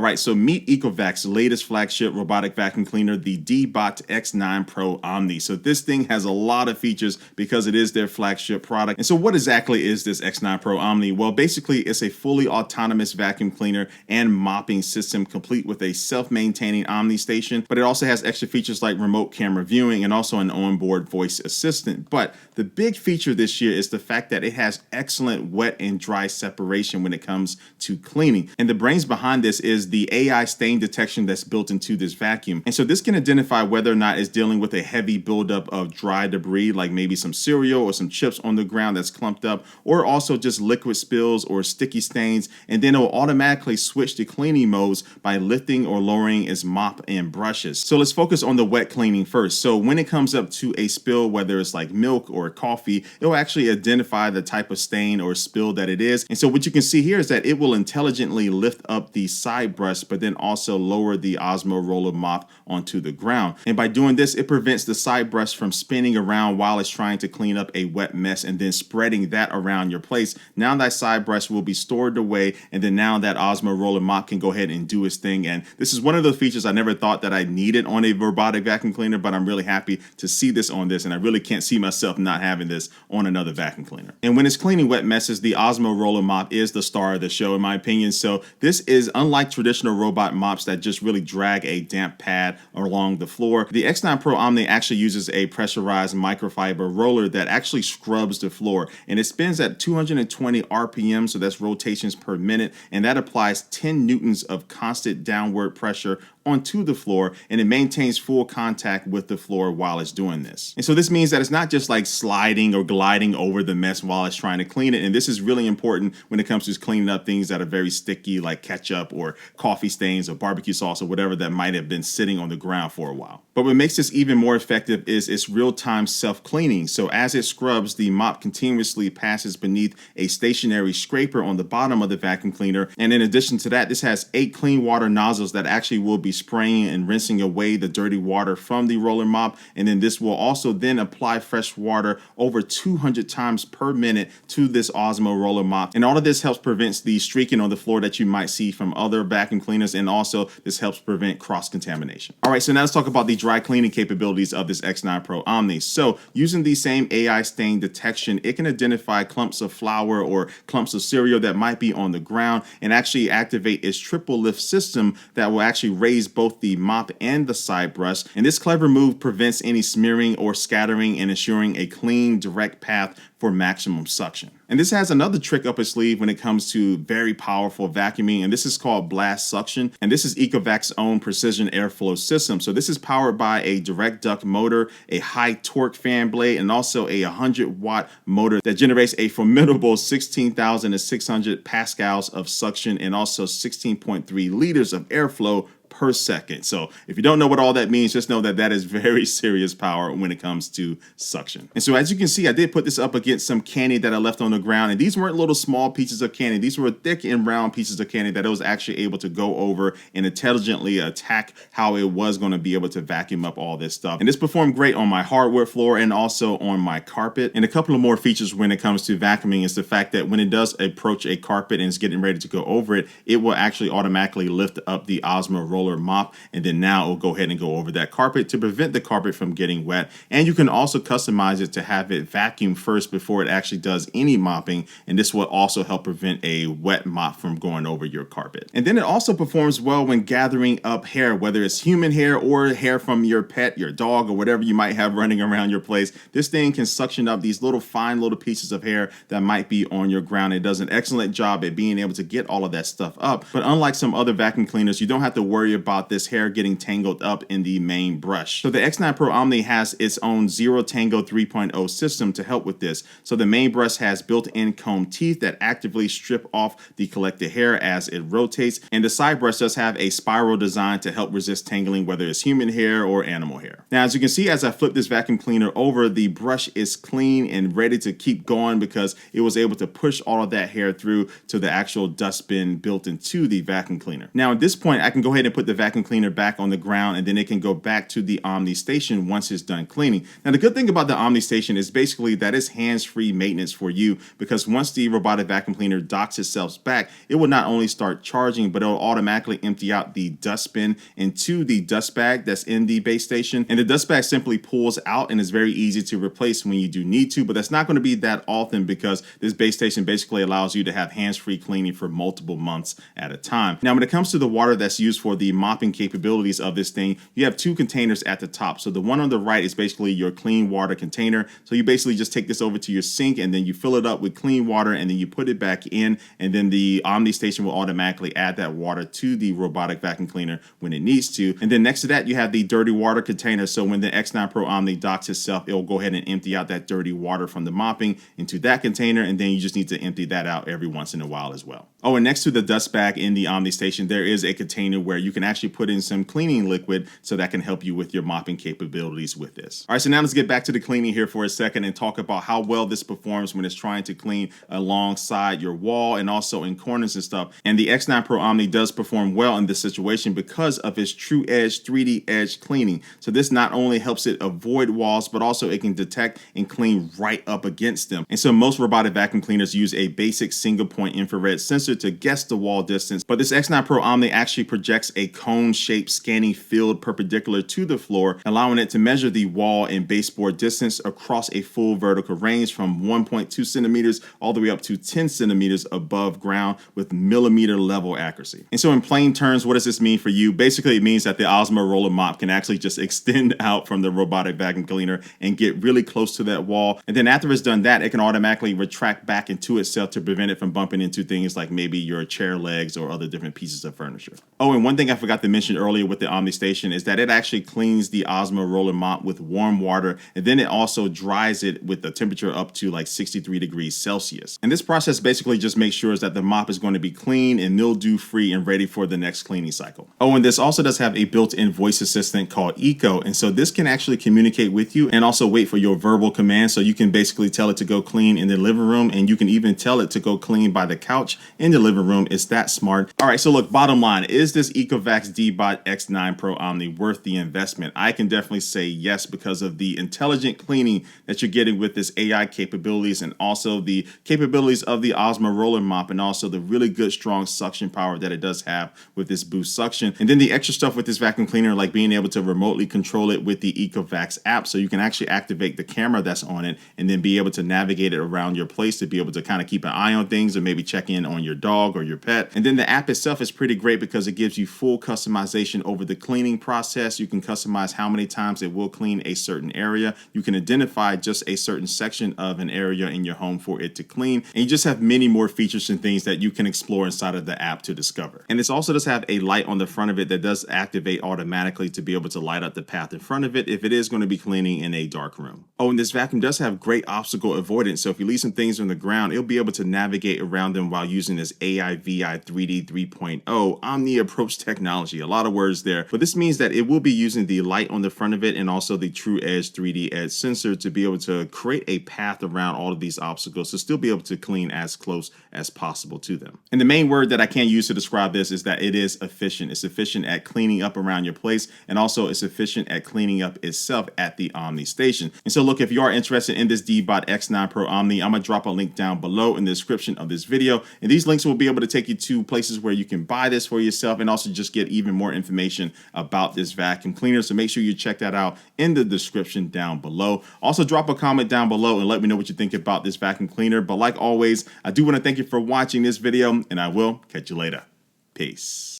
right, so meet ECOVAC's latest flagship robotic vacuum cleaner, the Deebot X9 Pro Omni. So this thing has a lot of features because it is their flagship product. And so what exactly is this X9 Pro Omni? Well, basically it's a fully autonomous vacuum cleaner and mopping system complete with a self-maintaining Omni station, but it also has extra features like remote camera viewing and also an onboard voice assistant. But the big feature this year is the fact that it has excellent wet and dry separation when it comes to cleaning. And the brains behind this is the AI stain detection that's built into this vacuum. And so this can identify whether or not it's dealing with a heavy buildup of dry debris, like maybe some cereal or some chips on the ground that's clumped up, or also just liquid spills or sticky stains. And then it will automatically switch to cleaning modes by lifting or lowering its mop and brushes. So let's focus on the wet cleaning first. So when it comes up to a spill, whether it's like milk or coffee, it will actually identify the type of stain or spill that it is. And so what you can see here is that it will intelligently lift up the side brush, but then also lower the OSMO Roller Mop onto the ground. And by doing this, it prevents the side brush from spinning around while it's trying to clean up a wet mess and then spreading that around your place. Now that side brush will be stored away, and then now that OSMO Roller Mop can go ahead and do its thing. And this is one of those features I never thought that I needed on a robotic vacuum cleaner, but I'm really happy to see this on this, and I really can't see myself not having this on another vacuum cleaner. And when it's cleaning wet messes, the OSMO Roller Mop is the star of the show in my opinion. So this is unlike traditional robot mops that just really drag a damp pad along the floor. The X9 Pro Omni actually uses a pressurized microfiber roller that actually scrubs the floor, and it spins at 220 RPM, so that's rotations per minute, and that applies 10 newtons of constant downward pressure onto the floor, and it maintains full contact with the floor while it's doing this. And so this means that it's not just like sliding or gliding over the mess while it's trying to clean it. And this is really important when it comes to cleaning up things that are very sticky, like ketchup or coffee stains or barbecue sauce or whatever that might have been sitting on the ground for a while. But what makes this even more effective is its real-time self-cleaning. So as it scrubs, the mop continuously passes beneath a stationary scraper on the bottom of the vacuum cleaner. And in addition to that, this has 8 clean water nozzles that actually will be spraying and rinsing away the dirty water from the roller mop. And then this will also then apply fresh water over 200 times per minute to this OSMO Roller Mop. And all of this helps prevent the streaking on the floor that you might see from other vacuum cleaners. And also this helps prevent cross-contamination. All right, so now let's talk about the dry cleaning capabilities of this X9 Pro Omni. So using the same AI stain detection, it can identify clumps of flour or clumps of cereal that might be on the ground and actually activate its triple lift system that will actually raise both the mop and the side brush. And this clever move prevents any smearing or scattering and ensuring a clean, direct path for maximum suction. And this has another trick up its sleeve when it comes to very powerful vacuuming, and this is called blast suction. And this is ECOVAC's own precision airflow system. So this is powered by a direct duct motor, a high torque fan blade, and also a 100-watt motor that generates a formidable 16,600 pascals of suction and also 16.3 liters of airflow per second. So if you don't know what all that means, just know that that is very serious power when it comes to suction. And so as you can see, I did put this up against some candy that I left on the ground, and these weren't little small pieces of candy. These were thick and round pieces of candy that it was actually able to go over and intelligently attack how it was going to be able to vacuum up all this stuff. And this performed great on my hardwood floor and also on my carpet. And a couple of more features when it comes to vacuuming is the fact that when it does approach a carpet and is getting ready to go over it, it will actually automatically lift up the OSMO Roller Mop, and then now it will go ahead and go over that carpet to prevent the carpet from getting wet. And you can also customize it to have it vacuum first before it actually does any mopping, and this will also help prevent a wet mop from going over your carpet. And then it also performs well when gathering up hair, whether it's human hair or hair from your pet, your dog, or whatever you might have running around your place. This thing can suction up these little fine little pieces of hair that might be on your ground. It does an excellent job at being able to get all of that stuff up. But unlike some other vacuum cleaners, you don't have to worry about this hair getting tangled up in the main brush. So the X9 Pro Omni has its own Zero Tango 3.0 system to help with this. So the main brush has built-in comb teeth that actively strip off the collected hair as it rotates, and the side brush does have a spiral design to help resist tangling, whether it's human hair or animal hair. Now, as you can see, as I flip this vacuum cleaner over, the brush is clean and ready to keep going because it was able to push all of that hair through to the actual dustbin built into the vacuum cleaner. Now, at this point, I can go ahead and put put the vacuum cleaner back on the ground, and then it can go back to the Omni station once it's done cleaning. Now, the good thing about the Omni station is basically that it's hands-free maintenance for you, because once the robotic vacuum cleaner docks itself back, it will not only start charging, but it will automatically empty out the dust bin into the dust bag that's in the base station. And the dust bag simply pulls out and is very easy to replace when you do need to, but that's not going to be that often because this base station basically allows you to have hands-free cleaning for multiple months at a time. Now, when it comes to the water that's used for the mopping capabilities of this thing, you have two containers at the top. So the one on the right is basically your clean water container. So you basically just take this over to your sink, and then you fill it up with clean water, and then you put it back in, and then the Omni station will automatically add that water to the robotic vacuum cleaner when it needs to. And then next to that, you have the dirty water container. So when the X9 Pro Omni docks itself, it will go ahead and empty out that dirty water from the mopping into that container, and then you just need to empty that out every once in a while as well. Oh, and next to the dust bag in the Omni station, there is a container where you can actually put in some cleaning liquid, so that can help you with your mopping capabilities with this. All right, so now let's get back to the cleaning here for a second and talk about how well this performs when it's trying to clean alongside your wall and also in corners and stuff. And the X9 Pro Omni does perform well in this situation because of its TruEdge 3D Edge cleaning. So this not only helps it avoid walls, but also it can detect and clean right up against them. And so most robotic vacuum cleaners use a basic single point infrared sensor to guess the wall distance, but this X9 Pro Omni actually projects a cone-shaped scanning field perpendicular to the floor, allowing it to measure the wall and baseboard distance across a full vertical range from 1.2 centimeters all the way up to 10 centimeters above ground with millimeter level accuracy. And so in plain terms, what does this mean for you? Basically, it means that the OSMO Roller Mop can actually just extend out from the robotic vacuum cleaner and get really close to that wall. And then after it's done that, it can automatically retract back into itself to prevent it from bumping into things like maybe your chair legs or other different pieces of furniture. Oh, and one thing I forgot to mention earlier with the Omni station is that it actually cleans the OSMO Roller Mop with warm water, and then it also dries it with the temperature up to like 63 degrees Celsius. And this process basically just makes sure that the mop is going to be clean and mildew free and ready for the next cleaning cycle. Oh, and this also does have a built-in voice assistant called Eco, and so this can actually communicate with you and also wait for your verbal command. So you can basically tell it to go clean in the living room, and you can even tell it to go clean by the couch in the living room. It's that smart. All right, so look, bottom line, is this ECOVACS Deebot X9 Pro Omni worth the investment? I can definitely say yes, because of the intelligent cleaning that you're getting with this AI capabilities, and also the capabilities of the OSMO Roller Mop, and also the really good strong suction power that it does have with this boost suction. And then the extra stuff with this vacuum cleaner, like being able to remotely control it with the ECOVACS app, so you can actually activate the camera that's on it and then be able to navigate it around your place to be able to kind of keep an eye on things or maybe check in on your dog or your pet. And then the app itself is pretty great because it gives you full customization over the cleaning process. You can customize how many times it will clean a certain area. You can identify just a certain section of an area in your home for it to clean. And you just have many more features and things that you can explore inside of the app to discover. And this also does have a light on the front of it that does activate automatically to be able to light up the path in front of it if it is going to be cleaning in a dark room. Oh, and this vacuum does have great obstacle avoidance. So if you leave some things on the ground, it'll be able to navigate around them while using this AI VI 3D 3.0 Omni approach technology. A lot of words there, but this means that it will be using the light on the front of it and also the TruEdge 3D Edge sensor to be able to create a path around all of these obstacles to still be able to clean as close as possible to them. And the main word that I can use to describe this is that it is efficient. It's efficient at cleaning up around your place, and also it's efficient at cleaning up itself at the Omni station. And so look, if you are interested in this Deebot X9 Pro Omni, I'm gonna drop a link down below in the description of this video, and these links will be able to take you to places where you can buy this for yourself and also just get even more information about this vacuum cleaner. So make sure you check that out in the description down below. Also drop a comment down below and let me know what you think about this vacuum cleaner. But like always, I do want to thank you for watching this video, and I will catch you later. Peace.